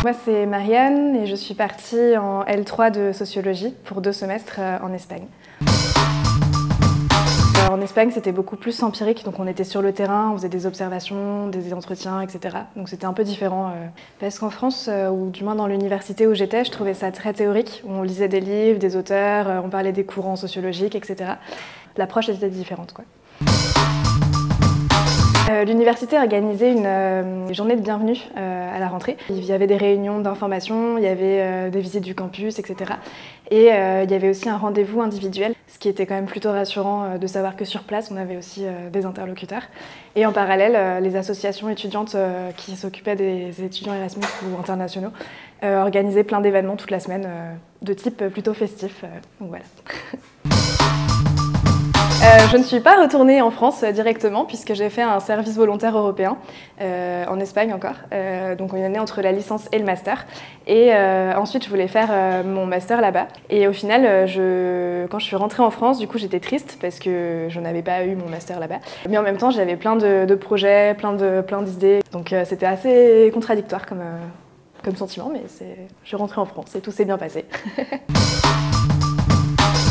Moi c'est Marianne et je suis partie en L3 de sociologie pour 2 semestres en Espagne. En Espagne c'était beaucoup plus empirique, donc on était sur le terrain, on faisait des observations, des entretiens, etc. Donc c'était un peu différent. Parce qu'en France, ou du moins dans l'université où j'étais, je trouvais ça très théorique. On lisait des livres, des auteurs, on parlait des courants sociologiques, etc. L'approche était différente, quoi. L'université organisait une journée de bienvenue à la rentrée. Il y avait des réunions d'information, il y avait des visites du campus, etc. Et il y avait aussi un rendez-vous individuel, ce qui était quand même plutôt rassurant de savoir que sur place, on avait aussi des interlocuteurs. Et en parallèle, les associations étudiantes qui s'occupaient des étudiants Erasmus ou internationaux organisaient plein d'événements toute la semaine, de type plutôt festif. Donc voilà. Je ne suis pas retournée en France directement puisque j'ai fait un service volontaire européen en Espagne encore, donc une année entre la licence et le master. Et ensuite je voulais faire mon master là-bas. Et au final, quand je suis rentrée en France, du coup j'étais triste parce que je n'avais pas eu mon master là-bas. Mais en même temps j'avais plein de projets, plein d'idées, donc c'était assez contradictoire comme sentiment, mais je suis rentrée en France et tout s'est bien passé.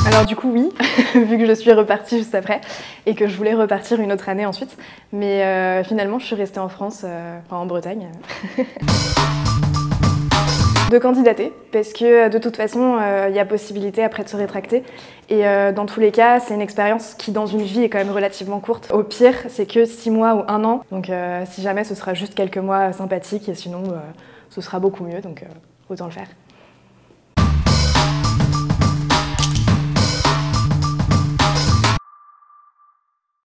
Alors du coup oui, vu que je suis repartie juste après et que je voulais repartir une autre année ensuite, mais finalement je suis restée en France, en Bretagne. De candidater, parce que de toute façon il y a possibilité après de se rétracter et dans tous les cas c'est une expérience qui dans une vie est quand même relativement courte. Au pire c'est que 6 mois ou 1 an, donc si jamais ce sera juste quelques mois sympathiques et sinon ce sera beaucoup mieux, donc autant le faire.